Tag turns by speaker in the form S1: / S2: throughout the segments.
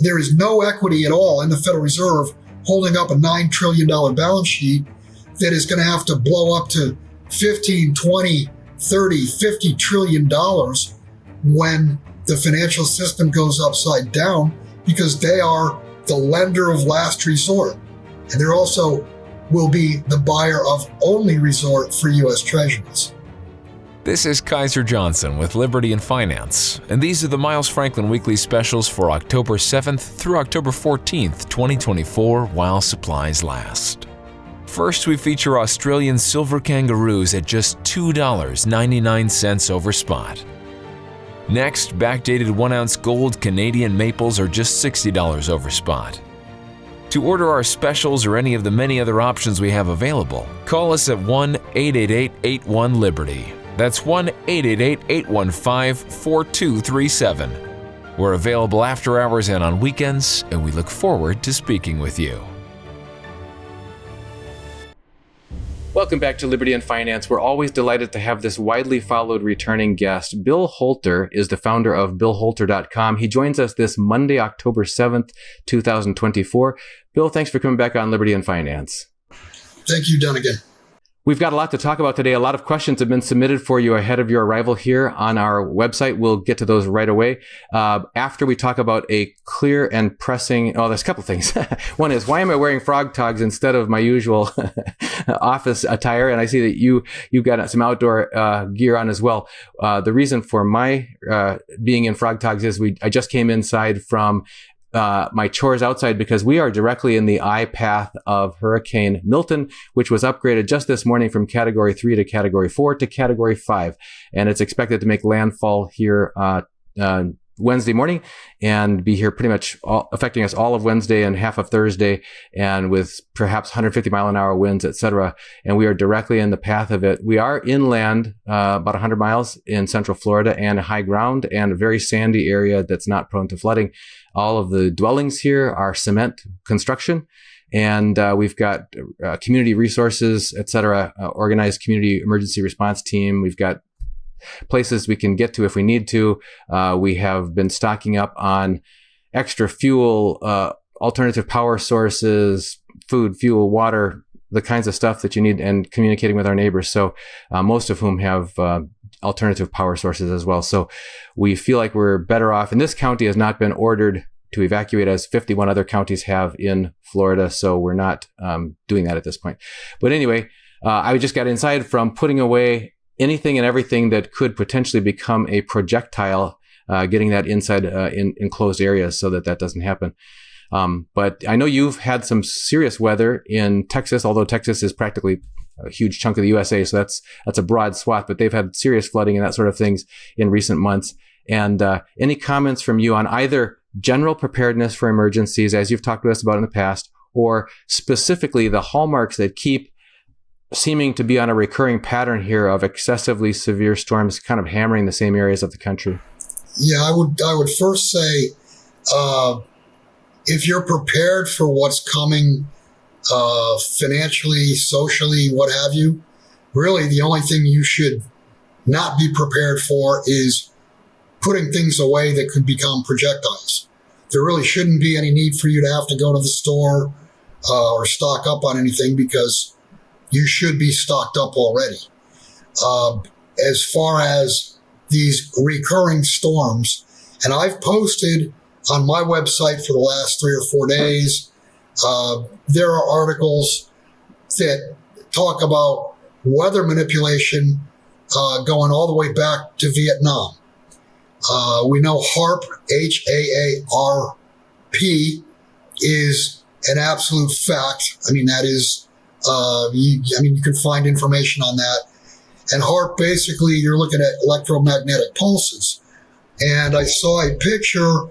S1: there is no equity at all in the Federal Reserve holding up a $9 trillion balance sheet that is going to have to blow up to 15, 20, 30, 50 trillion dollars when the financial system goes upside down, because they are the lender of last resort. And they're also will be the buyer of only resort for U.S. Treasuries.
S2: This is Kaiser Johnson with Liberty and Finance, and these are the Miles Franklin Weekly Specials for October 7th through October 14th, 2024, while supplies last. First, we feature Australian silver kangaroos at just $2.99 over spot. Next, backdated 1-ounce gold Canadian maples are just $60 over spot. To order our specials or any of the many other options we have available, call us at 1-888-81-LIBERTY. That's 1-888-815-4237. We're available after hours and on weekends, and we look forward to speaking with you.
S3: Welcome back to Liberty and Finance. We're always delighted to have this widely followed returning guest. Bill Holter is the founder of BillHolter.com. He joins us this Monday, October 7th, 2024. Bill, thanks for coming back on Liberty and Finance.
S1: Thank you, Dunnigan.
S3: We've got a lot to talk about today. A lot of questions have been submitted for you ahead of your arrival here on our website. We'll get to those right away. After we talk about a clear and pressing, there's a couple things. One is, why am I wearing frog togs instead of my usual office attire? And I see that you've got some outdoor gear on as well. The reason for my being in frog togs is I just came inside from my chores outside because we are directly in the eye path of Hurricane Milton, which was upgraded just this morning from Category 3 to Category 4 to Category 5. And it's expected to make landfall here Wednesday morning and be here pretty much affecting us all of Wednesday and half of Thursday, and with perhaps 150 mile an hour winds, etc. And we are directly in the path of it. We are inland about 100 miles in central Florida and high ground and a very sandy area that's not prone to flooding. All of the dwellings here are cement construction, and we've got community resources, etc., organized community emergency response team. We've got places we can get to if we need to. We have been stocking up on extra fuel, alternative power sources, food, fuel, water, the kinds of stuff that you need, and communicating with our neighbors. So most of whom have alternative power sources as well. So we feel like we're better off. And this county has not been ordered to evacuate as 51 other counties have in Florida. So we're not doing that at this point. But anyway, I just got inside from putting away anything and everything that could potentially become a projectile, getting that inside in enclosed areas so that doesn't happen. But I know you've had some serious weather in Texas, although Texas is practically a huge chunk of the USA, so that's a broad swath, but they've had serious flooding and that sort of things in recent months. And any comments from you on either general preparedness for emergencies, as you've talked to us about in the past, or specifically the hallmarks that keep seeming to be on a recurring pattern here of excessively severe storms kind of hammering the same areas of the country?
S1: Yeah, I would first say, if you're prepared for what's coming financially, socially, what have you, really the only thing you should not be prepared for is putting things away that could become projectiles. There really shouldn't be any need for you to have to go to the store or stock up on anything, because you should be stocked up already. As far as these recurring storms, and I've posted on my website for the last 3 or 4 days, there are articles that talk about weather manipulation going all the way back to Vietnam. We know HAARP, H-A-A-R-P, is an absolute fact. I mean, that is, you can find information on that. And HAARP, basically, you're looking at electromagnetic pulses. And I saw a picture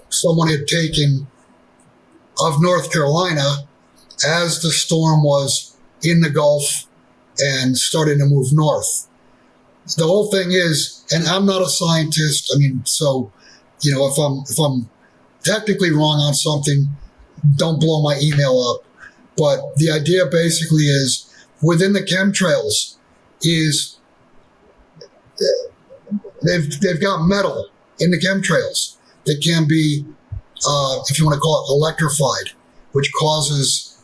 S1: someone had taken of North Carolina as the storm was in the Gulf and starting to move north. The whole thing is, and I'm not a scientist, I mean, so, if I'm technically wrong on something, don't blow my email up. But the idea basically is, within the chemtrails is they've got metal in the chemtrails that can be if you want to call it electrified, which causes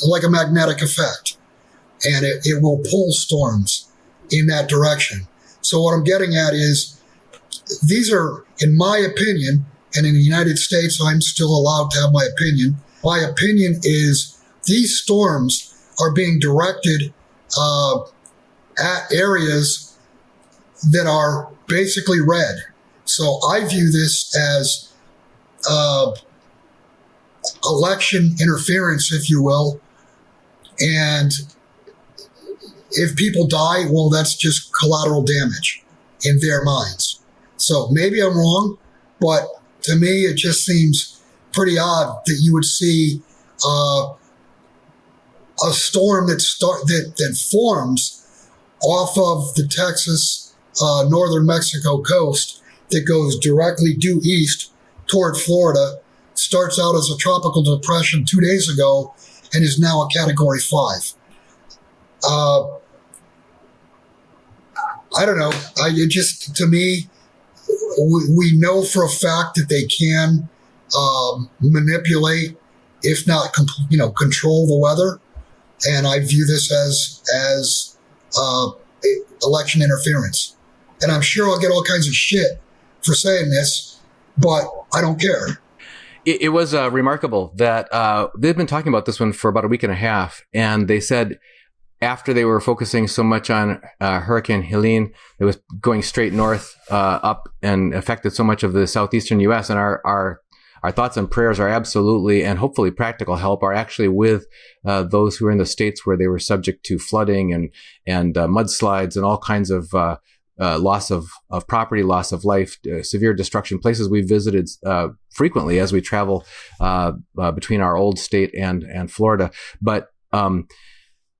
S1: like a magnetic effect, and it will pull storms in that direction. So what I'm getting at is, these are, in my opinion, and in the United States, I'm still allowed to have my opinion. My opinion is these storms are being directed at areas that are basically red. So I view this as election interference, if you will. And if people die, well, that's just collateral damage in their minds. So maybe I'm wrong, but to me, it just seems pretty odd that you would see a storm that forms off of the Texas, northern Mexico coast that goes directly due east toward Florida, starts out as a tropical depression 2 days ago, and is now a Category 5. I don't know. It just, to me, we know for a fact that they can manipulate, if not, control the weather, and I view this as election interference. And I'm sure I'll get all kinds of shit for saying this, but I don't care.
S3: It was remarkable that they've been talking about this one for about a week and a half, and they said after they were focusing so much on Hurricane Helene, it was going straight north up and affected so much of the southeastern U.S. And our thoughts and prayers are absolutely and hopefully practical help are actually with those who are in the states where they were subject to flooding and mudslides and all kinds of loss of property, loss of life, severe destruction, places we visited frequently as we travel between our old state and Florida. But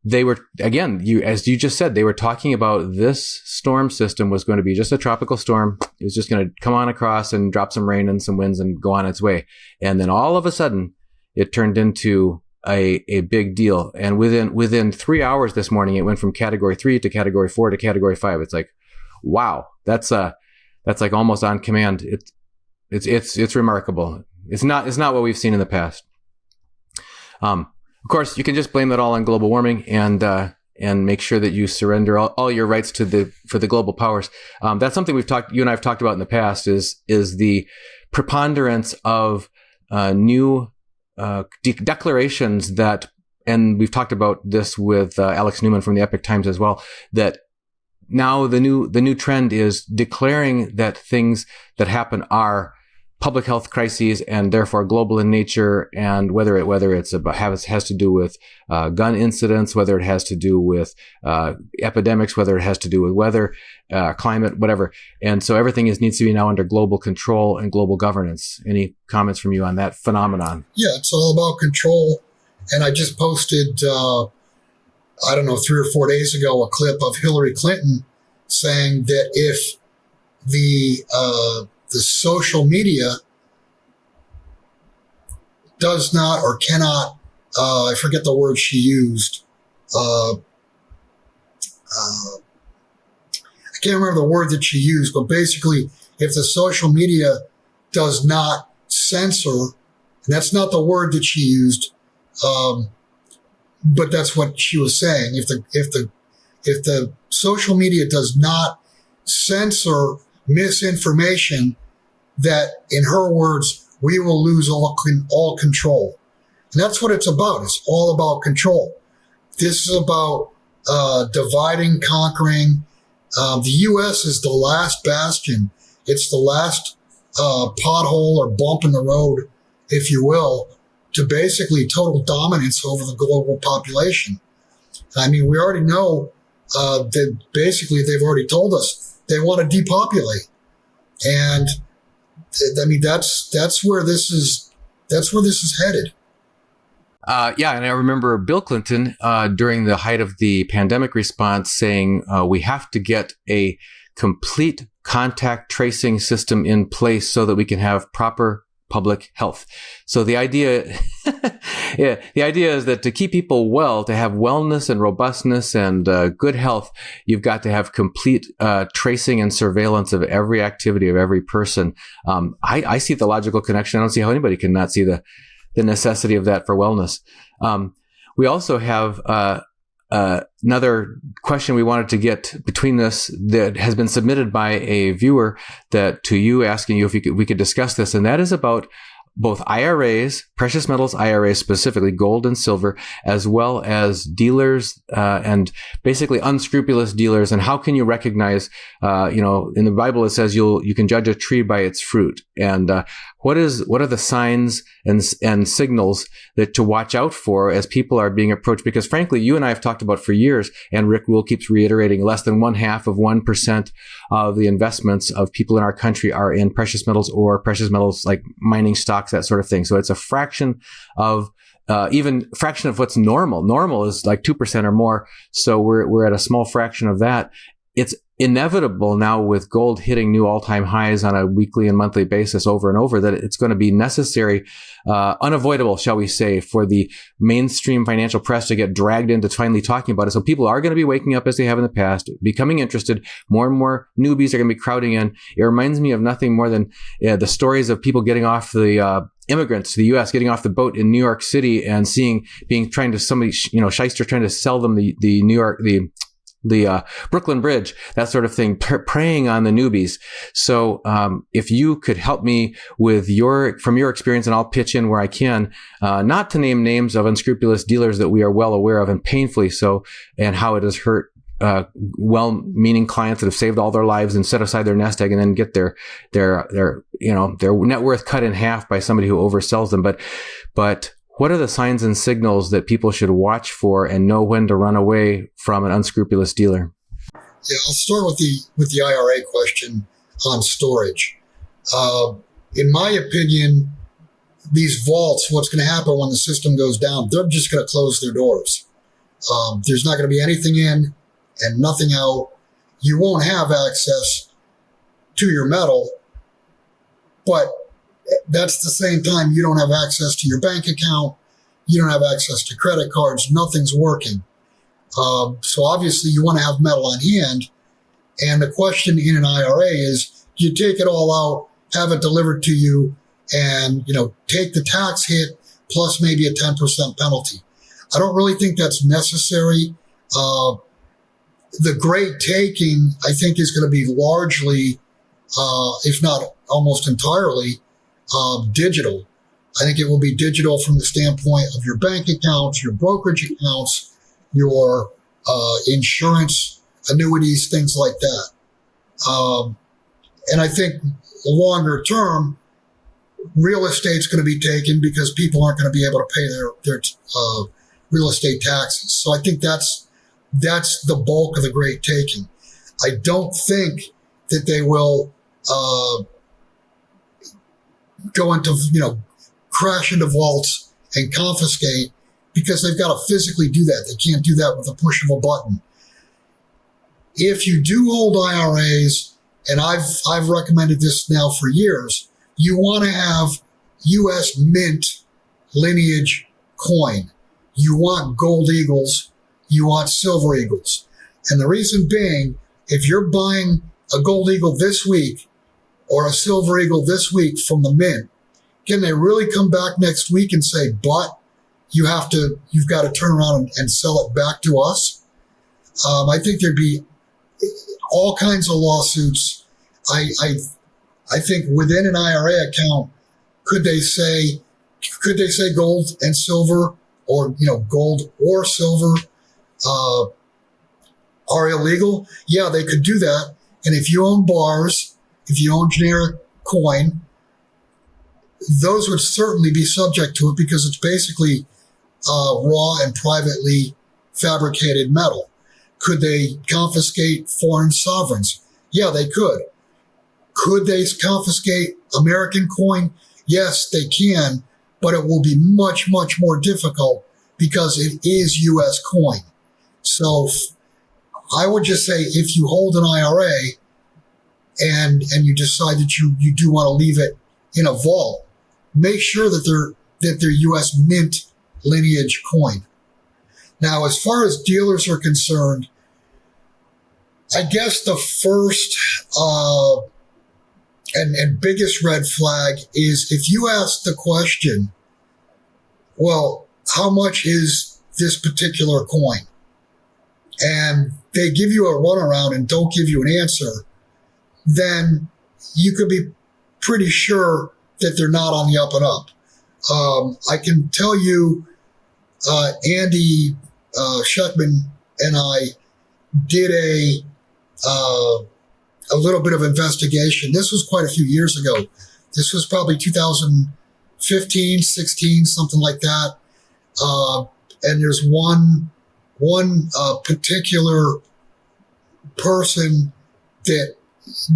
S3: they were, again, as you just said, they were talking about this storm system was going to be just a tropical storm. It was just going to come on across and drop some rain and some winds and go on its way. And then all of a sudden, it turned into a big deal. And within 3 hours this morning, it went from Category 3 to Category 4 to Category 5. It's like, wow, that's like almost on command. It's remarkable. It's not what we've seen in the past. Of course, you can just blame that all on global warming and make sure that you surrender all your rights for the global powers. That's something you and I have talked about in the past is the preponderance of new declarations that, and we've talked about this with Alex Newman from the Epoch Times as well, that now the new trend is declaring that things that happen are public health crises and therefore global in nature, and whether it's has to do with gun incidents, whether it has to do with epidemics, whether it has to do with weather, climate, whatever. And so everything needs to be now under global control and global governance. Any comments from you on that phenomenon? Yeah,
S1: it's all about control. And I just posted, 3 or 4 days ago, a clip of Hillary Clinton saying that if the social media does not or cannot, I forget the word she used. I can't remember the word that she used, but basically, if the social media does not censor, and that's not the word that she used, but that's what she was saying. If the social media does not censor misinformation, that, in her words, we will lose all control. And that's what it's about. It's all about control. This is about dividing, conquering. The U.S. is the last bastion. It's the last pothole or bump in the road, if you will, to basically total dominance over the global population. I mean, we already know that basically they've already told us they want to depopulate. And I mean, that's where this is headed.
S3: Yeah, and I remember Bill Clinton during the height of the pandemic response saying we have to get a complete contact tracing system in place so that we can have proper public health. So the idea, the idea is that to keep people well, to have wellness and robustness and good health, you've got to have complete tracing and surveillance of every activity of every person. I see the logical connection. I don't see how anybody can not see the necessity of that for wellness. We also have another question we wanted to get between this that has been submitted by a viewer that to you, asking you if we could discuss this, and that is about both IRAs, precious metals IRAs, specifically gold and silver, as well as dealers and basically unscrupulous dealers. And how can you recognize, in the Bible it says you can judge a tree by its fruit. And what are the signs and signals that to watch out for as people are being approached? Because frankly, you and I have talked about for years, and Rick Rule keeps reiterating, less than 1/2% of the investments of people in our country are in precious metals or precious metals like mining stocks, that sort of thing. So it's a fraction of fraction of what's normal. Normal is like 2% or more. So we're at a small fraction of that. It's inevitable now with gold hitting new all-time highs on a weekly and monthly basis over and over that it's going to be necessary, unavoidable, shall we say, for the mainstream financial press to get dragged into finally talking about it. So people are going to be waking up as they have in the past, becoming interested. More and more newbies are going to be crowding in. It reminds me of nothing more than the stories of people getting off immigrants to the U.S. getting off the boat in New York City and somebody, shyster trying to sell them the Brooklyn Bridge, that sort of thing, preying on the newbies. So if you could help me with from your experience, and I'll pitch in where I can, not to name names of unscrupulous dealers that we are well aware of, and painfully so, and how it has hurt well-meaning clients that have saved all their lives and set aside their nest egg and then get their net worth cut in half by somebody who oversells them. But what are the signs and signals that people should watch for and know when to run away from an unscrupulous dealer?
S1: Yeah, I'll start with the IRA question on storage. In my opinion, these vaults, what's going to happen when the system goes down, they're just going to close their doors. There's not going to be anything in and nothing out. You won't have access to your metal, but that's the same time you don't have access to your bank account. You don't have access to credit cards. Nothing's working. So obviously you want to have metal on hand. And the question in an IRA is, do you take it all out, have it delivered to you, and take the tax hit plus maybe a 10% penalty? I don't really think that's necessary. The great taking, I think, is going to be largely, if not almost entirely, digital. I think it will be digital from the standpoint of your bank accounts, your brokerage accounts, your insurance, annuities, things like that. And I think longer term, real estate's going to be taken because people aren't going to be able to pay their real estate taxes. So I think that's the bulk of the great taking. I don't think that they will go into, crash into vaults and confiscate, because they've got to physically do that. They can't do that with the push of a button. If you do hold IRAs, and I've recommended this now for years, you want to have U.S. Mint lineage coin. You want gold eagles. You want silver eagles. And the reason being, if you're buying a gold eagle this week or a silver eagle this week from the mint, can they really come back next week and say, but you've got to turn around and sell it back to us? I think there'd be all kinds of lawsuits. I think within an IRA account, could they say gold and silver, or gold or silver are illegal? Yeah, they could do that. And if you own bars, if you own generic coin, those would certainly be subject to it, because it's basically raw and privately fabricated metal. Could they confiscate foreign sovereigns? Yeah, they could. Could they confiscate American coin? Yes, they can, but it will be much, much more difficult because it is U.S. coin. So I would just say, if you hold an IRA and you decide that you do want to leave it in a vault, make sure that they're U.S. Mint lineage coin. Now, as far as dealers are concerned, I guess the first and biggest red flag is if you ask the question, well, how much is this particular coin? And they give you a runaround and don't give you an answer, then you could be pretty sure that they're not on the up and up. I can tell you, Andy Schuckman and I did a little bit of investigation. This was quite a few years ago. This was probably 2015, 16, something like that. And there's one particular person that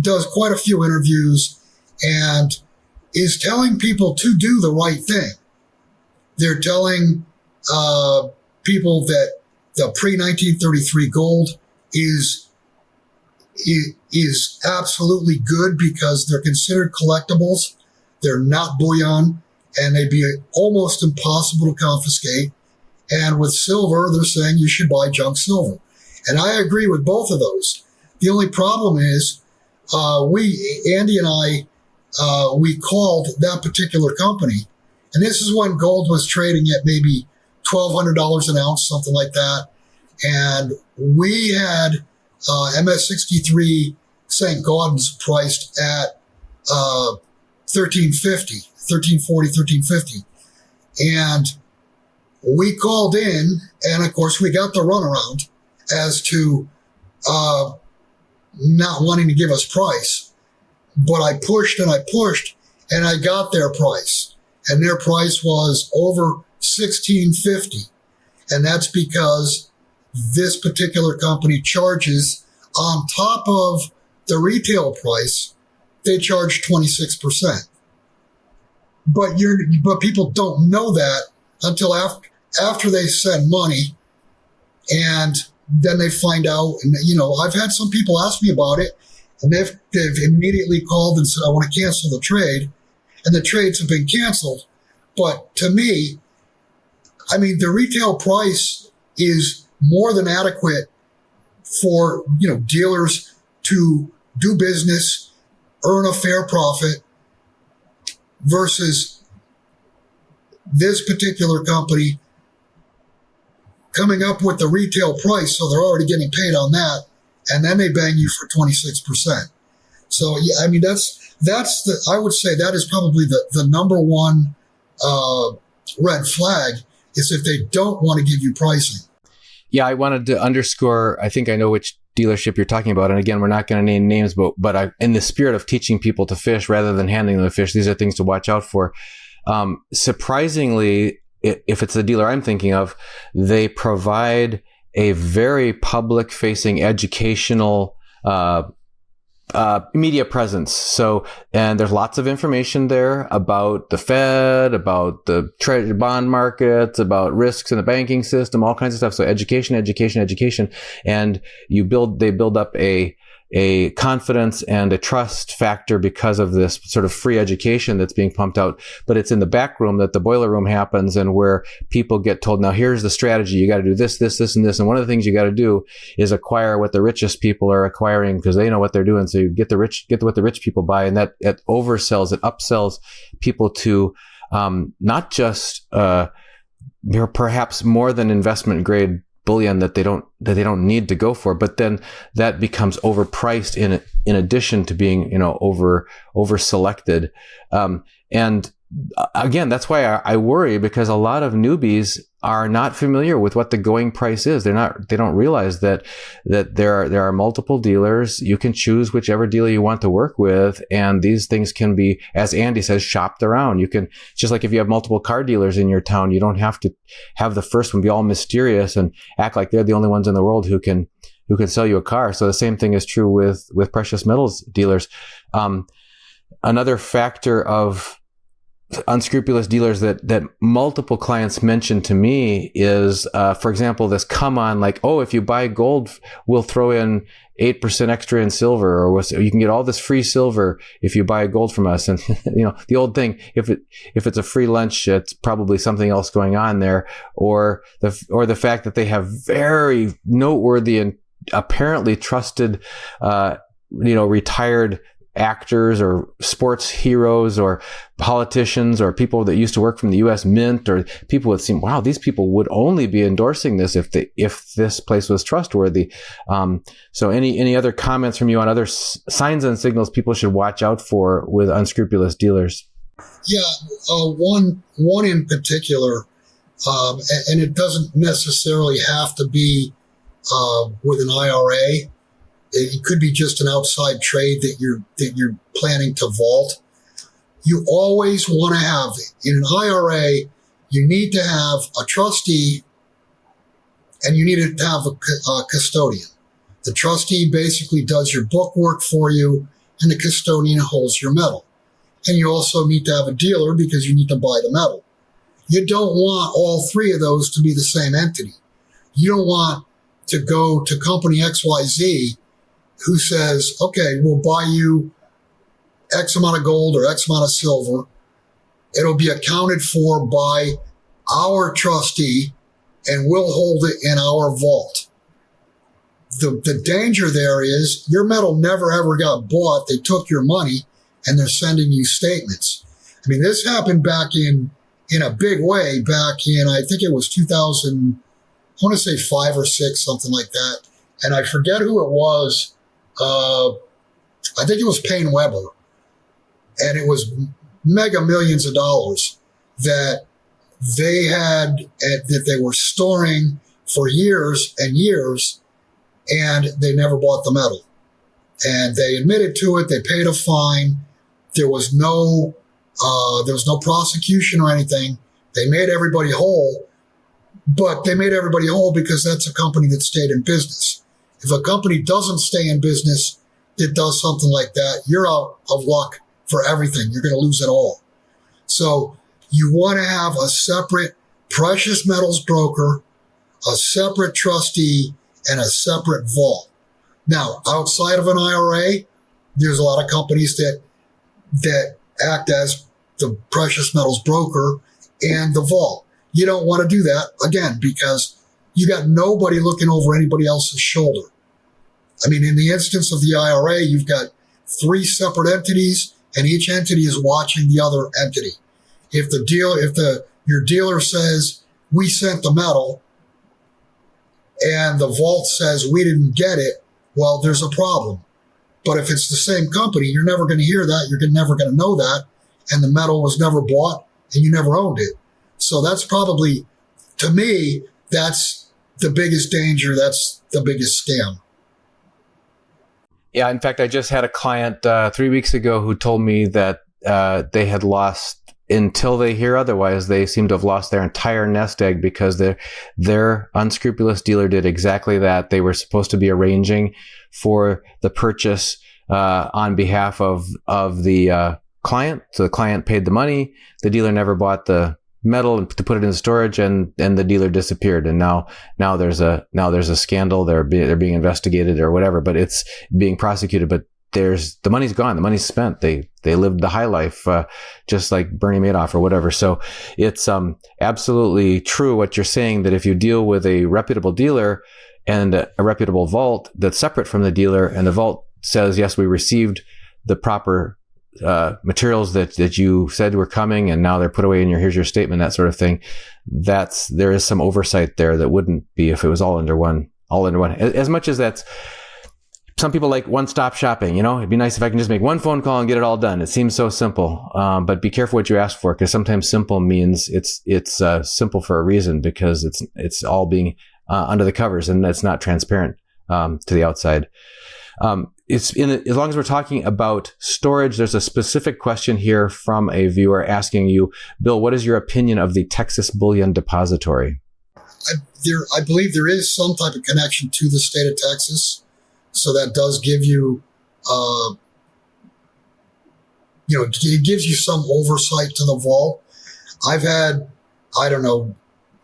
S1: does quite a few interviews and is telling people to do the right thing. They're telling people that the pre-1933 gold is absolutely good because they're considered collectibles. They're not bullion, and they'd be almost impossible to confiscate. And with silver, they're saying you should buy junk silver. And I agree with both of those. The only problem is Andy and I, we called that particular company. And this is when gold was trading at maybe $1,200 an ounce, something like that. And we had MS63 St. Gaudens priced at $1,340, $1,350. And we called in, and of course we got the runaround as to not wanting to give us price. But I pushed and I pushed, and I got their price. And their price was over $1,650. And that's because this particular company charges, on top of the retail price, they charge 26%. But people don't know that until after they send money, and then they find out. And I've had some people ask me about it, and they've immediately called and said, I want to cancel the trade, and the trades have been canceled. But to me, I mean, the retail price is more than adequate for dealers to do business, earn a fair profit, versus this particular company coming up with the retail price, so they're already getting paid on that, and then they bang you for 26%. So yeah, I mean that's I would say that is probably the number one red flag, is if they don't want to give you pricing.
S3: Yeah, I wanted to underscore, I think I know which dealership you're talking about. And again, we're not going to name names, but in the spirit of teaching people to fish rather than handing them the fish, these are things to watch out for. Surprisingly, if it's the dealer I'm thinking of, they provide a very public-facing educational media presence. So, and there's lots of information there about the Fed, about the Treasury bond markets, about risks in the banking system, all kinds of stuff. So education. And they build up a confidence and a trust factor because of this sort of free education that's being pumped out. But it's in the back room that the boiler room happens, and where people get told, now here's the strategy. You got to do this, this, this, and this. And one of the things you got to do is acquire what the richest people are acquiring, because they know what they're doing. So you get what the rich people buy, and that oversells, it upsells people to not just perhaps more than investment grade bullion that they don't need to go for, but then that becomes overpriced in addition to being over selected. And again, that's why I worry, because a lot of newbies are not familiar with what the going price is. They don't realize that there are multiple dealers. You can choose whichever dealer you want to work with, and these things can be, as Andy says, shopped around. You can, just like if you have multiple car dealers in your town, you don't have to have the first one be all mysterious and act like they're the only ones in the world who can sell you a car. So the same thing is true with precious metals dealers. Another factor of unscrupulous dealers that multiple clients mentioned to me is, for example, this come on, like, oh, if you buy gold, we'll throw in 8% extra in silver, or you can get all this free silver if you buy gold from us. And the old thing, if it's a free lunch, it's probably something else going on there, or the fact that they have very noteworthy and apparently trusted, retired actors or sports heroes or politicians or people that used to work from the U.S. Mint, or people would seem, wow, these people would only be endorsing this if this place was trustworthy. So any other comments from you on other signs and signals people should watch out for with unscrupulous dealers?
S1: Yeah, one in particular, and it doesn't necessarily have to be with an IRA. It could be just an outside trade that you're planning to vault. You always want to have, in an IRA, you need to have a trustee and you need to have a custodian. The trustee basically does your bookwork for you and the custodian holds your metal. And you also need to have a dealer because you need to buy the metal. You don't want all three of those to be the same entity. You don't want to go to company XYZ who says, okay, we'll buy you X amount of gold or X amount of silver. It'll be accounted for by our trustee and we'll hold it in our vault. The danger there is your metal never ever got bought. They took your money and they're sending you statements. I mean, this happened back in a big way back in, I think it was 2000, I want to say 5 or 6, something like that. And I forget who it was. I think it was Payne Weber, and it was mega millions of dollars that they had, that they were storing for years and years, and they never bought the metal. And they admitted to it. They paid a fine. There was no prosecution or anything. They made everybody whole, but they made everybody whole because that's a company that stayed in business. If a company doesn't stay in business, it does something like that, you're out of luck for everything. You're going to lose it all. So you want to have a separate precious metals broker, a separate trustee, and a separate vault. Now, outside of an IRA, there's a lot of companies that act as the precious metals broker and the vault. You don't want to do that, again, because you got nobody looking over anybody else's shoulder. I mean, in the instance of the IRA, you've got 3 separate entities, and each entity is watching the other entity. If your dealer says, we sent the metal, and the vault says we didn't get it, well, there's a problem. But if it's the same company, you're never going to hear that. You're never going to know that. And the metal was never bought and you never owned it. So that's probably, to me, that's the biggest danger. That's the biggest scam.
S3: Yeah. In fact, I just had a client 3 weeks ago who told me that they had lost, until they hear otherwise, they seem to have lost their entire nest egg because their unscrupulous dealer did exactly that. They were supposed to be arranging for the purchase on behalf of the client. So the client paid the money. The dealer never bought the metal to put it in storage, and the dealer disappeared. And now there's a scandal. They're being investigated or whatever, but it's being prosecuted. But the money's gone. The money's spent. They lived the high life, just like Bernie Madoff or whatever. So it's absolutely true what you're saying, that if you deal with a reputable dealer and a reputable vault that's separate from the dealer, and the vault says, yes, we received the proper materials that you said were coming, and now they're put away in here's your statement, that sort of thing. There is some oversight there that wouldn't be if it was all under one. As much as that's, some people like one-stop shopping. It'd be nice if I can just make one phone call and get it all done. It seems so simple, but be careful what you ask for, because sometimes simple means it's simple for a reason, because it's all being under the covers, and that's not transparent to the outside. As long as we're talking about storage, there's a specific question here from a viewer asking you, Bill, what is your opinion of the Texas Bullion Depository?
S1: I believe there is some type of connection to the state of Texas. So that does give you it gives you some oversight to the vault. I've had, I don't know,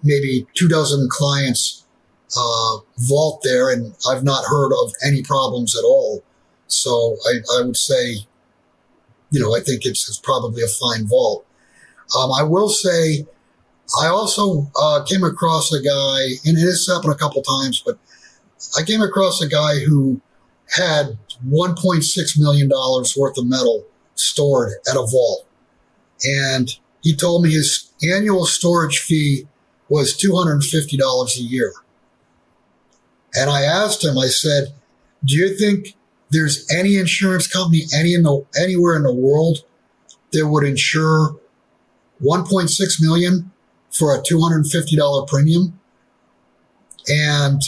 S1: maybe 24 clients vault there, and I've not heard of any problems at all. So I would say, I think it's probably a fine vault. I will say, I also came across a guy, and this happened a couple times, but I came across a guy who had $1.6 million worth of metal stored at a vault. And he told me his annual storage fee was $250 a year. And I asked him, I said, do you think there's any insurance company anywhere in the world that would insure $1.6 million for a $250 premium? And,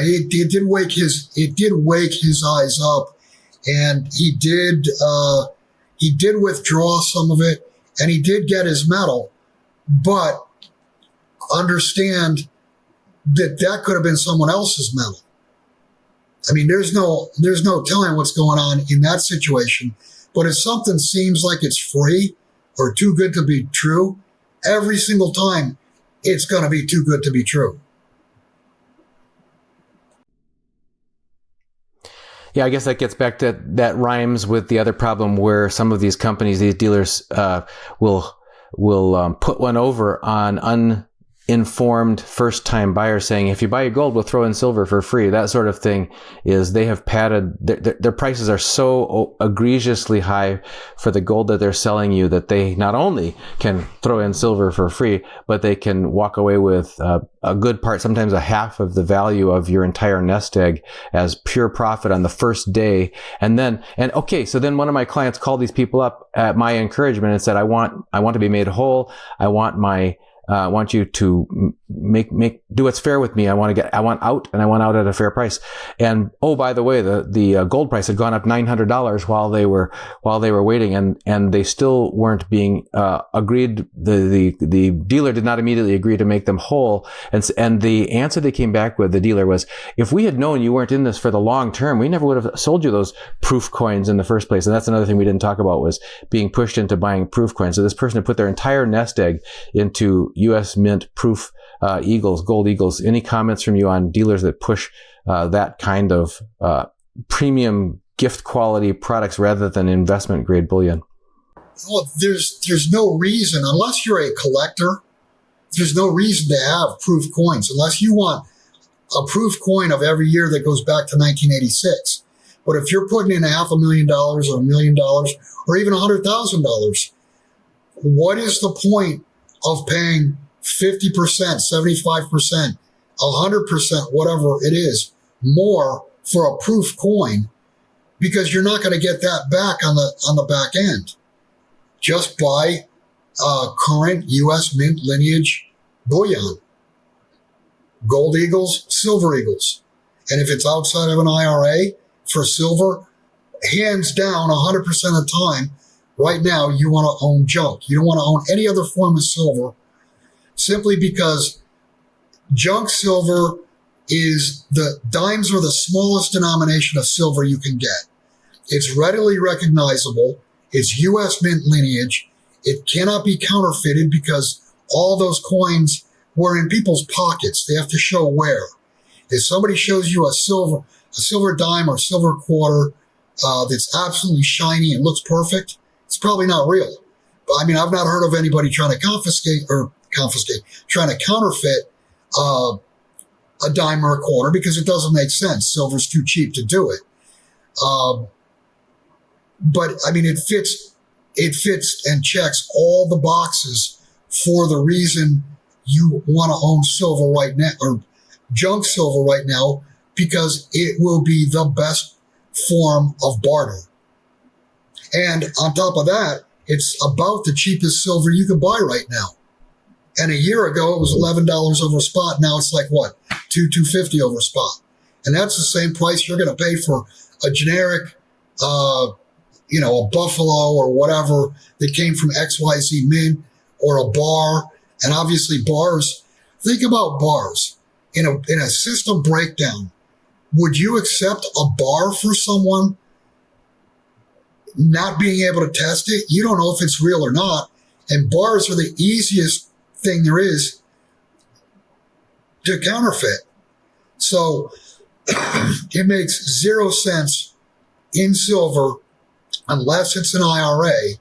S1: it did wake his eyes up, and he did withdraw some of it, and he did get his metal, but understand that could have been someone else's metal. I mean, there's no telling what's going on in that situation. But if something seems like it's free or too good to be true, every single time it's going to be too good to be true.
S3: Yeah, I guess that gets back to that rhymes with the other problem where some of these companies, these dealers, will put one over on uninformed first-time buyers, saying, if you buy your gold, we'll throw in silver for free. That sort of thing is they have padded, their prices are so egregiously high for the gold that they're selling you that they not only can throw in silver for free, but they can walk away with a good part, sometimes a half of the value of your entire nest egg as pure profit on the first day. So then one of my clients called these people up at my encouragement and said, I want to be made whole. I want you to do what's fair with me. I want out, and I want out at a fair price. And oh, by the way, the gold price had gone up $900 while they were waiting, and they still weren't being agreed. The dealer did not immediately agree to make them whole. And the answer they came back with, the dealer, was, if we had known you weren't in this for the long term, we never would have sold you those proof coins in the first place. And that's another thing we didn't talk about, was being pushed into buying proof coins. So this person had put their entire nest egg into U.S. Mint proof gold eagles. Any comments from you on dealers that push that kind of premium gift quality products rather than investment grade bullion?
S1: Well, there's no reason, unless you're a collector, there's no reason to have proof coins, unless you want a proof coin of every year that goes back to 1986. But if you're putting in $500,000 or $1 million or even $100,000, what is the point of paying 50%, 75%, 100%, whatever it is, more for a proof coin, because you're not going to get that back on the back end? Just buy current U.S. Mint lineage bullion, gold eagles, silver eagles. And if it's outside of an IRA for silver, hands down, 100% of the time, right now, you want to own junk. You don't want to own any other form of silver, simply because junk silver is, the dimes are the smallest denomination of silver you can get. It's readily recognizable. It's U.S. Mint lineage. It cannot be counterfeited because all those coins were in people's pockets. They have to show where. If somebody shows you a silver dime or silver quarter that's absolutely shiny and looks perfect, it's probably not real. But I mean, I've not heard of anybody trying to trying to counterfeit a dime or a quarter, because it doesn't make sense. Silver's too cheap to do it. But I mean, it fits and checks all the boxes for the reason you want to own silver right now, or junk silver right now, because it will be the best form of barter. And on top of that, it's about the cheapest silver you can buy right now. And a year ago, it was $11 over spot. Now it's like what? $2.50 over spot. And that's the same price you're going to pay for a generic, a Buffalo or whatever that came from XYZ Mint, or a bar. And obviously bars, think about bars. In a system breakdown, would you accept a bar for someone not being able to test it? You don't know if it's real or not. And bars are the easiest thing there is to counterfeit. So it makes zero sense in silver unless it's an IRA.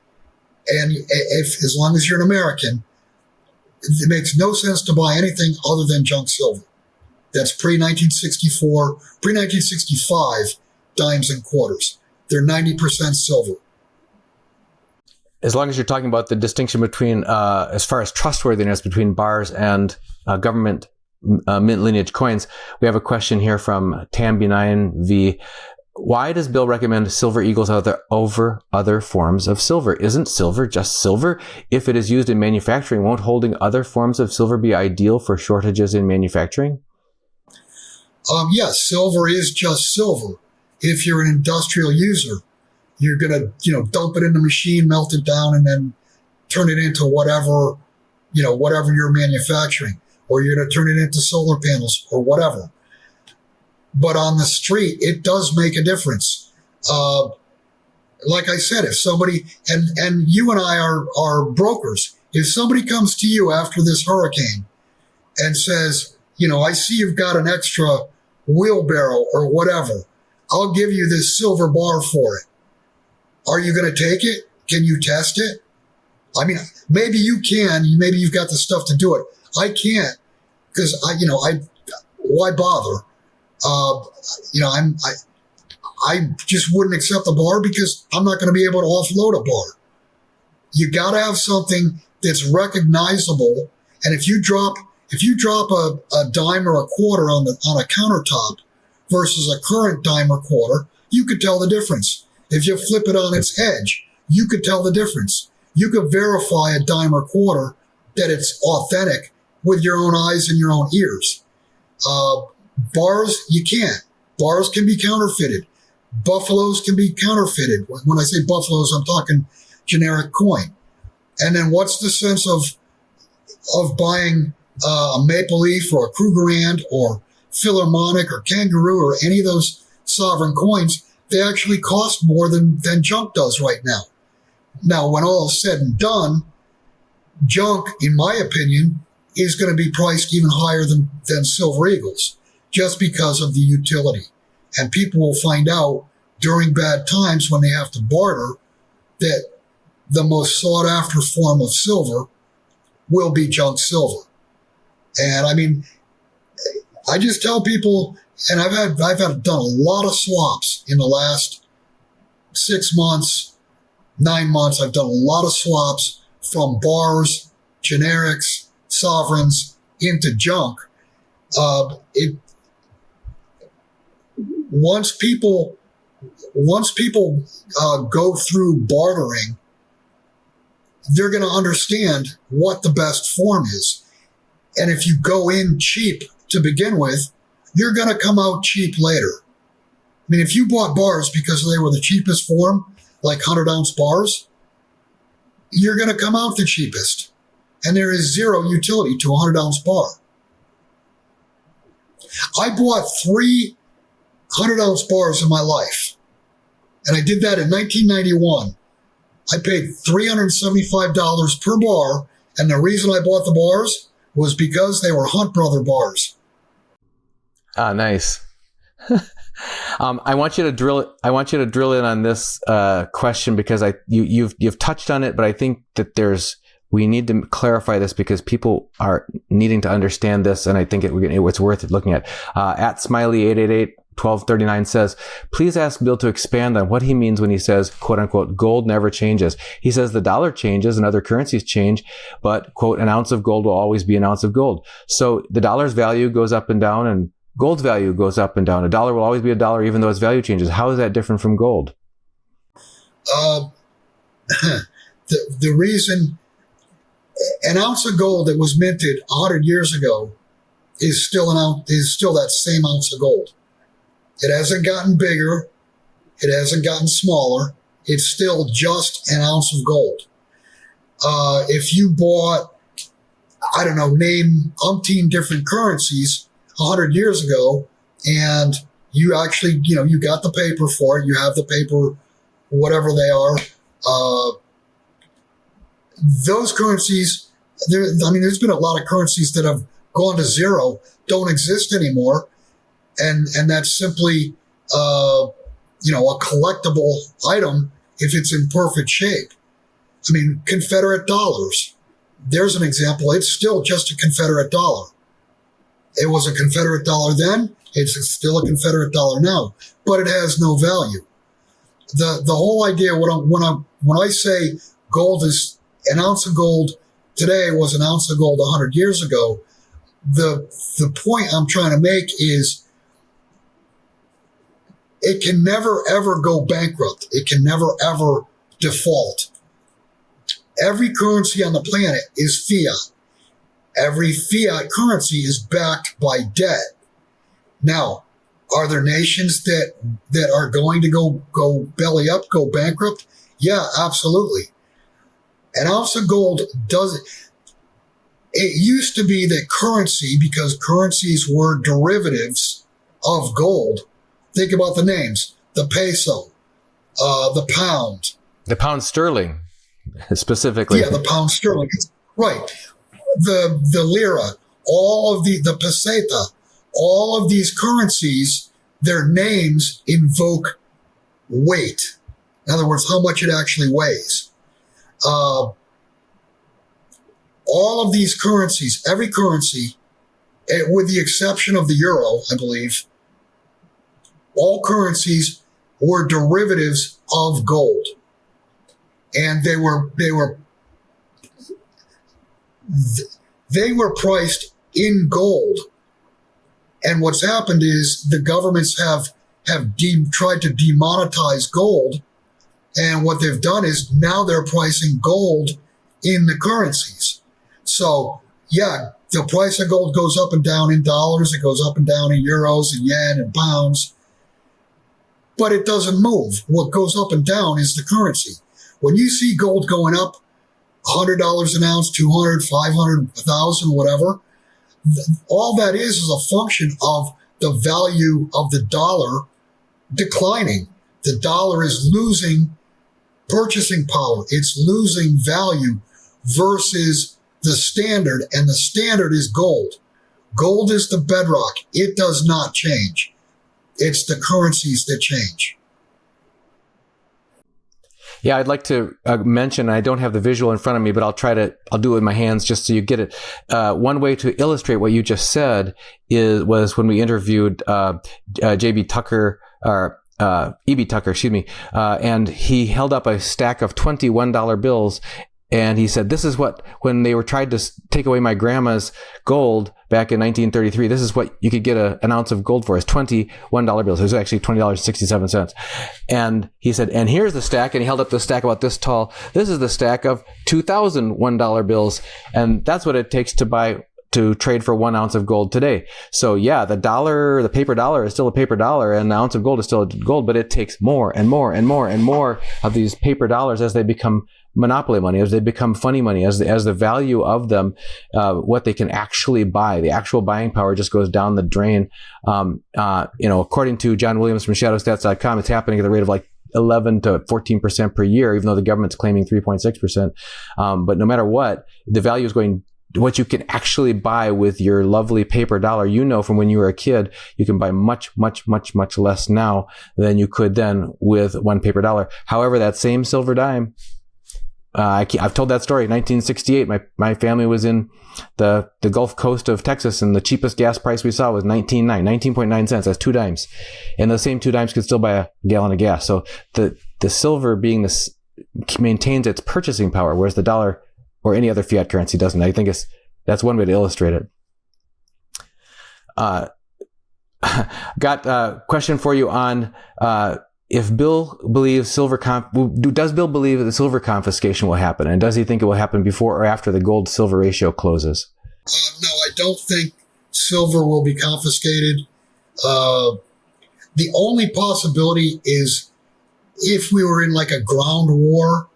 S1: And if, as long as you're an American, it makes no sense to buy anything other than junk silver. That's pre-1964, pre-1965 dimes and quarters. They're 90% silver.
S3: As long as you're talking about the distinction between, as far as trustworthiness between bars and government mint lineage coins, we have a question here from Tam9V. Why does Bill recommend silver eagles over other forms of silver? Isn't silver just silver? If it is used in manufacturing, won't holding other forms of silver be ideal for shortages in manufacturing?
S1: Yes, silver is just silver. If you're an industrial user, you're going to, dump it in the machine, melt it down, and then turn it into whatever you're manufacturing, or you're going to turn it into solar panels or whatever. But on the street, it does make a difference. Like I said, if somebody, and you and I are brokers, if somebody comes to you after this hurricane and says, I see you've got an extra wheelbarrow or whatever, I'll give you this silver bar for it. Are you going to take it? Can you test it? I mean, maybe you can. Maybe you've got the stuff to do it. I can't because why bother? I just wouldn't accept the bar because I'm not going to be able to offload a bar. You got to have something that's recognizable. And if you drop a dime or a quarter on a countertop versus a current dime or quarter, you could tell the difference. If you flip it on its edge, you could tell the difference. You could verify a dime or quarter that it's authentic with your own eyes and your own ears. Bars, you can't. Bars can be counterfeited. Buffaloes can be counterfeited. When I say buffaloes, I'm talking generic coin. And then what's the sense of buying a Maple Leaf or a Krugerrand or Philharmonic or Kangaroo or any of those sovereign coins? They actually cost more than junk does right now. Now, when all is said and done, junk, in my opinion, is going to be priced even higher than silver eagles, just because of the utility. And people will find out during bad times when they have to barter that the most sought after form of silver will be junk silver. And I mean, I just tell people, and I've done a lot of swaps in the last 6 months, 9 months. I've done a lot of swaps from bars, generics, sovereigns into junk. Once people go through bartering, they're going to understand what the best form is. And if you go in cheap to begin with, you're going to come out cheap later. I mean, if you bought bars because they were the cheapest form, like 100-ounce bars, you're going to come out the cheapest. And there is zero utility to a 100-ounce bar. I bought 3 100-ounce bars in my life. And I did that in 1991. I paid $375 per bar. And the reason I bought the bars was because they were Hunt Brother bars.
S3: Ah, nice. I want you to drill in on this question because you've touched on it, but I think that we need to clarify this because people are needing to understand this, and I think it's worth looking at. At Smiley888-1239 says, please ask Bill to expand on what he means when he says, quote unquote, gold never changes. He says the dollar changes and other currencies change, but, quote, an ounce of gold will always be an ounce of gold. So the dollar's value goes up and down and gold's value goes up and down. A dollar will always be a dollar even though its value changes. How is that different from gold?
S1: The reason an ounce of gold that was minted 100 years ago is still that same ounce of gold. It hasn't gotten bigger. It hasn't gotten smaller. It's still just an ounce of gold. If you bought, I don't know, name umpteen different currencies 100 years ago, and you actually, you got the paper for it. You have the paper, whatever they are. Those currencies, there's been a lot of currencies that have gone to zero, don't exist anymore. And that's simply, a collectible item if it's in perfect shape. Confederate dollars. There's an example. It's still just a Confederate dollar. It was a Confederate dollar then. It's still a Confederate dollar now, but it has no value. The whole idea, when I say gold is an ounce of gold today was an ounce of gold 100 years ago, the point I'm trying to make is it can never ever go bankrupt. It can never ever default. Every currency on the planet is fiat. Every fiat currency is backed by debt. Now, are there nations that are going to go belly up, go bankrupt? Yeah, absolutely. An ounce of gold doesn't. It used to be that currency, because currencies were derivatives of gold. Think about the names: the peso, the pound,
S3: the pound sterling, specifically.
S1: Yeah, the pound sterling, right? The lira, all of the peseta, all of these currencies, their names invoke weight. In other words, how much it actually weighs. All of these currencies, every currency, with the exception of the euro, I believe, all currencies were derivatives of gold, and they were priced in gold. And what's happened is the governments have tried to demonetize gold, and what they've done is now they're pricing gold in the currencies. So, yeah, the price of gold goes up and down in dollars, it goes up and down in euros and yen and pounds, but it doesn't move. What goes up and down is the currency. When you see gold going up $100 an ounce, 200, 500, 1,000, whatever, all that is a function of the value of the dollar declining. The dollar is losing purchasing power. It's losing value versus the standard, and the standard is gold. Gold is the bedrock. It does not change. It's the currencies that change.
S3: Yeah, I'd like to mention, I don't have the visual in front of me, but I'll do it with my hands just so you get it. One way to illustrate what you just said was when we interviewed J.B. Tucker, or E.B. Tucker, excuse me, and he held up a stack of $21 bills. And he said, this is what, when they were tried to take away my grandma's gold back in 1933, this is what you could get an ounce of gold for, is $21 bills. It was actually $20.67. And he said, and here's the stack. And he held up the stack about this tall. This is the stack of $2,001 bills. And that's what it takes to trade for 1 ounce of gold today. So yeah, the paper dollar is still a paper dollar, and the ounce of gold is still gold, but it takes more and more and more and more of these paper dollars as they become monopoly money, as they become funny money, as the value of them, what they can actually buy, the actual buying power just goes down the drain. According to John Williams from shadowstats.com, it's happening at the rate of like 11 to 14% per year, even though the government's claiming 3.6%. But no matter what, the value is going. What you can actually buy with your lovely paper dollar, from when you were a kid, you can buy much, much, much, much less now than you could then with one paper dollar. However, that same silver dime, I've told that story. 1968, my family was in the Gulf Coast of Texas, and the cheapest gas price we saw was 19.9 cents. That's 2 dimes. And those same 2 dimes could still buy a gallon of gas. So the silver being this maintains its purchasing power, whereas the dollar or any other fiat currency doesn't. I think that's one way to illustrate it. Got a question for you on if Bill believes does Bill believe that the silver confiscation will happen, and does he think it will happen before or after the gold-silver ratio closes?
S1: No, I don't think silver will be confiscated. The only possibility is if we were in like a ground war,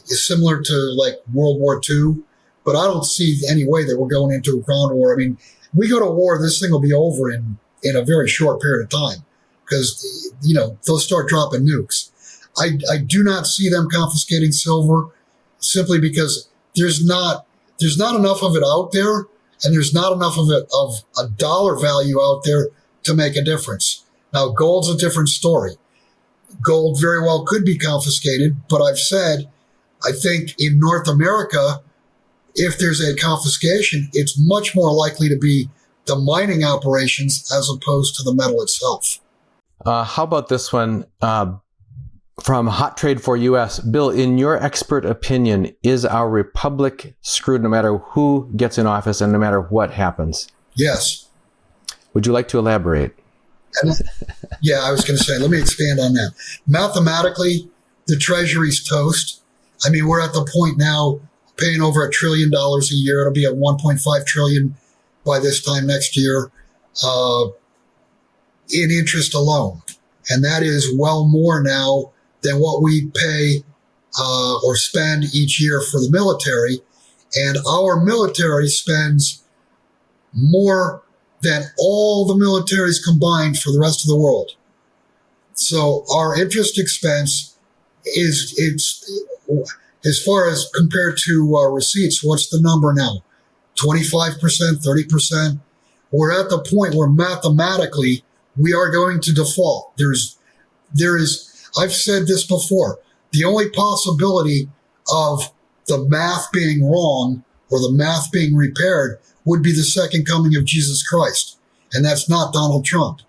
S1: similar to like World War II, but I don't see any way that we're going into a ground war. I mean, we go to war, this thing will be over in in a very short period of time, because, they'll start dropping nukes. I do not see them confiscating silver, simply because there's not enough of it out there, and there's not enough of it of a dollar value out there to make a difference. Now, gold's a different story. Gold very well could be confiscated, but I've said, I think in North America, if there's a confiscation, it's much more likely to be the mining operations as opposed to the metal itself.
S3: How about this one from Hot Trade for U.S.? Bill, in your expert opinion, is our republic screwed no matter who gets in office and no matter what happens?
S1: Yes.
S3: Would you like to elaborate?
S1: Yeah, I was going to say, let me expand on that. Mathematically, the Treasury's toast. I mean, we're at the point now paying over $1 trillion a year. It'll be at 1.5 trillion by this time next year in interest alone. And that is well more now than what we pay or spend each year for the military. And our military spends more than all the militaries combined for the rest of the world. So our interest expense it's as far as compared to receipts, what's the number now? 25%, 30%? We're at the point where mathematically we are going to default. There is, I've said this before, the only possibility of the math being wrong or the math being repaired would be the second coming of Jesus Christ. And that's not Donald Trump.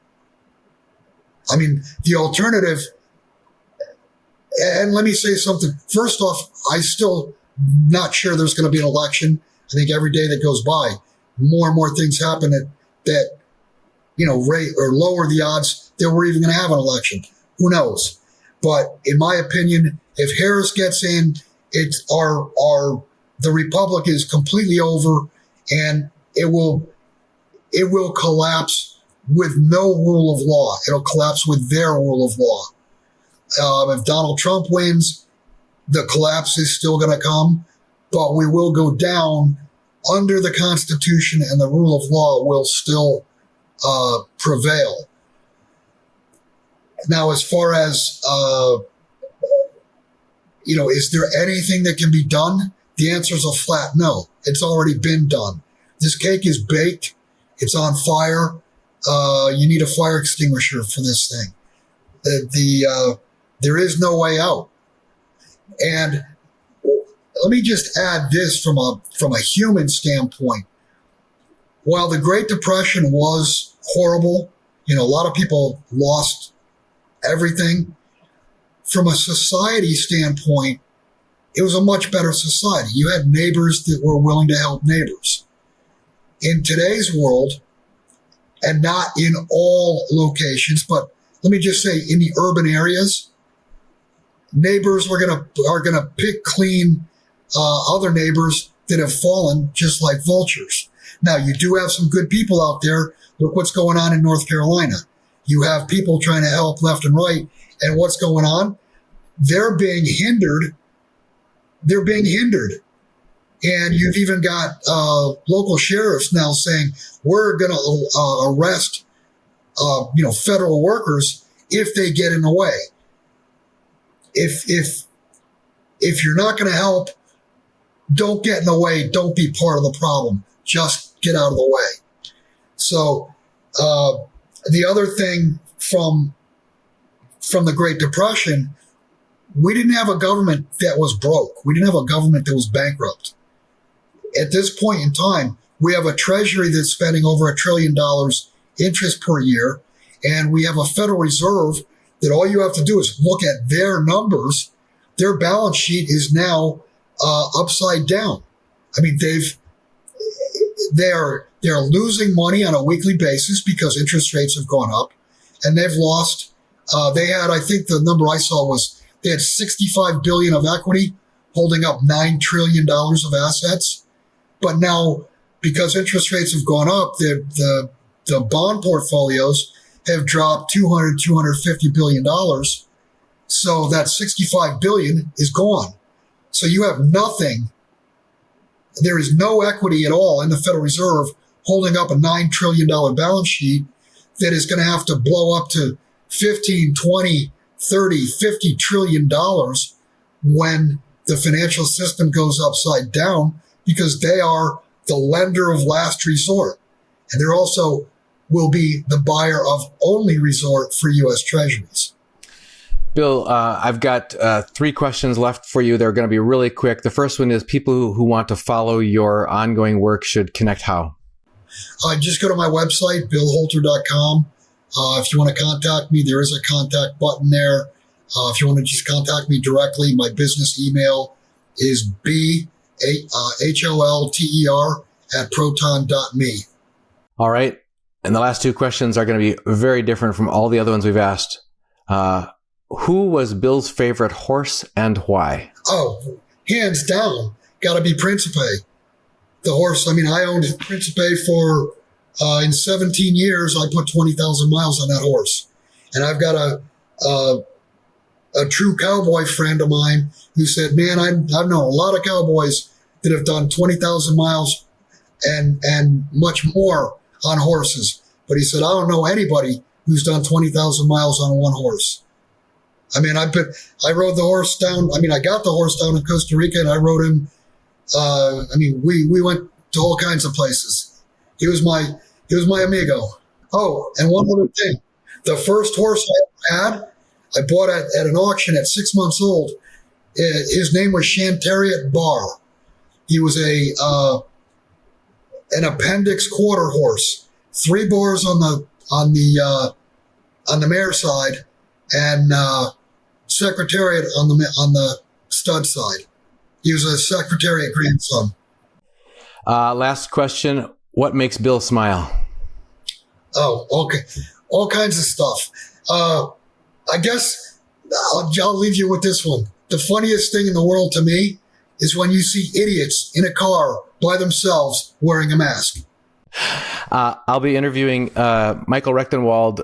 S1: I mean, the alternative, and let me say something. First off, I'm still not sure there's going to be an election. I think every day that goes by, more and more things happen that rate or lower the odds that we're even going to have an election. Who knows? But in my opinion, if Harris gets in, the Republic is completely over, and it will collapse with no rule of law. It'll collapse with their rule of law. If Donald Trump wins, the collapse is still going to come, but we will go down under the Constitution, and the rule of law will still prevail. Now, as far as, is there anything that can be done? The answer is a flat no. It's already been done. This cake is baked. It's on fire. You need a fire extinguisher for this thing. There is no way out. And let me just add this from a human standpoint. While the Great Depression was horrible, a lot of people lost everything. From a society standpoint, it was a much better society. You had neighbors that were willing to help neighbors. In today's world, and not in all locations, but let me just say in the urban areas, neighbors are gonna pick clean other neighbors that have fallen just like vultures. Now, you do have some good people out there. Look what's going on in North Carolina. You have people trying to help left and right, and what's going on? They're being hindered. And you've even got local sheriffs now saying, we're going to arrest federal workers if they get in the way. If you're not going to help, don't get in the way. Don't be part of the problem. Just get out of the way. So the other thing from the Great Depression, we didn't have a government that was broke. We didn't have a government that was bankrupt. At this point in time, we have a Treasury that's spending over $1 trillion interest per year, and we have a Federal Reserve that all you have to do is look at their numbers. Their balance sheet is now upside down. I mean, they're losing money on a weekly basis because interest rates have gone up, and they've lost. They had, I think the number I saw was they had $65 billion of equity, holding up $9 trillion of assets. But now, because interest rates have gone up, the bond portfolios have dropped $250 billion. So that $65 billion is gone. So you have nothing. There is no equity at all in the Federal Reserve holding up a $9 trillion balance sheet. that is going to have to blow up to 15, 20, 30, 50 trillion dollars when the financial system goes upside down, because they are the lender of last resort. And they're also will be the buyer of only resort for U.S. Treasuries.
S3: Bill, I've got 3 questions left for you. They're going to be really quick. The first one is people who want to follow your ongoing work should connect how?
S1: Just go to my website, billholter.com. If you want to contact me, there is a contact button there. If you want to just contact me directly, my business email is holter@proton.me.
S3: All right. And the last 2 questions are going to be very different from all the other ones we've asked. Who was Bill's favorite horse and why?
S1: Oh, hands down, got to be Principe. The horse, I mean, I owned Principe for, in 17 years, I put 20,000 miles on that horse. And I've got a true cowboy friend of mine who said, man, I've known a lot of cowboys that have done 20,000 miles and much more on horses. But he said, I don't know anybody who's done 20,000 miles on one horse. I mean, I rode the horse down. I mean, I got the horse down in Costa Rica and I rode him. We went to all kinds of places. He was my amigo. Oh, and one other thing. The first horse I had, I bought at an auction at 6 months old. His name was Chantariot Bar. He was an appendix quarter horse, 3 bars on the mare side, and Secretariat on the stud side. He was a Secretariat grandson.
S3: Last question. What makes Bill smile?
S1: Oh, okay. All kinds of stuff. I guess I'll leave you with this one. The funniest thing in the world to me is when you see idiots in a car by themselves wearing a mask.
S3: I'll be interviewing Michael Rechtenwald,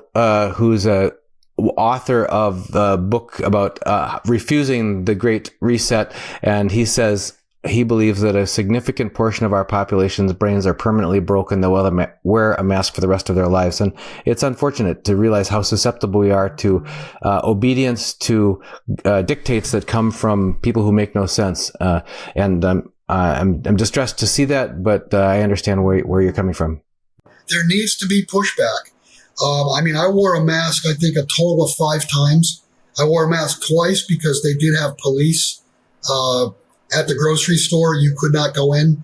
S3: who's a author of the book about refusing the Great Reset, and he says he believes that a significant portion of our population's brains are permanently broken. They'll wear a mask for the rest of their lives, and it's unfortunate to realize how susceptible we are to obedience to dictates that come from people who make no sense. I'm distressed to see that, but I understand where you're coming from.
S1: There needs to be pushback. I wore a mask, I think, a total of 5 times. I wore a mask twice because they did have police at the grocery store. You could not go in.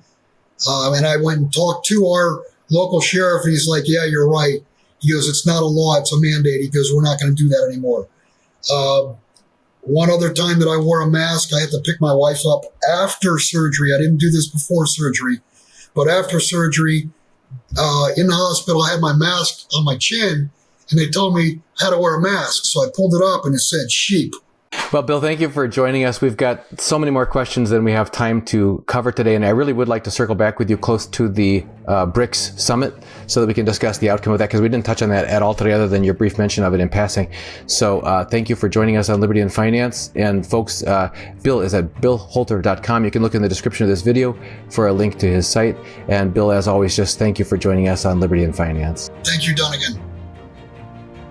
S1: And I went and talked to our local sheriff, and he's like, yeah, you're right. He goes, it's not a law, it's a mandate. He goes, we're not going to do that anymore. One other time that I wore a mask, I had to pick my wife up after surgery. I didn't do this before surgery, but after surgery, in the hospital, I had my mask on my chin, and they told me how to wear a mask. So I pulled it up, and it said sheep.
S3: Well, Bill, thank you for joining us. We've got so many more questions than we have time to cover today, and I really would like to circle back with you close to the BRICS summit so that we can discuss the outcome of that, because we didn't touch on that at all today other than your brief mention of it in passing. So thank you for joining us on Liberty and Finance. And folks, Bill is at billholter.com. You can look in the description of this video for a link to his site. And Bill, as always, just thank you for joining us on Liberty and Finance.
S1: Thank you, Dunnigan.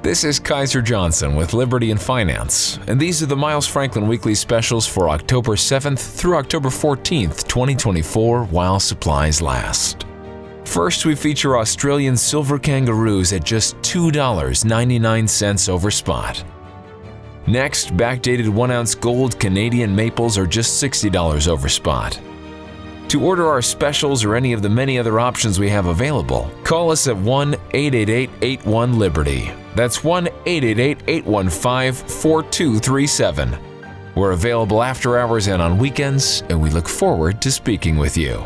S2: This is Kaiser Johnson with Liberty and Finance, and these are the Miles Franklin Weekly Specials for October 7th through October 14th, 2024, while supplies last. First, we feature Australian silver kangaroos at just $2.99 over spot. Next, backdated 1-ounce gold Canadian maples are just $60 over spot. To order our specials or any of the many other options we have available, call us at 1-888-81-LIBERTY. That's 1-888-815-4237. We're available after hours and on weekends, and we look forward to speaking with you.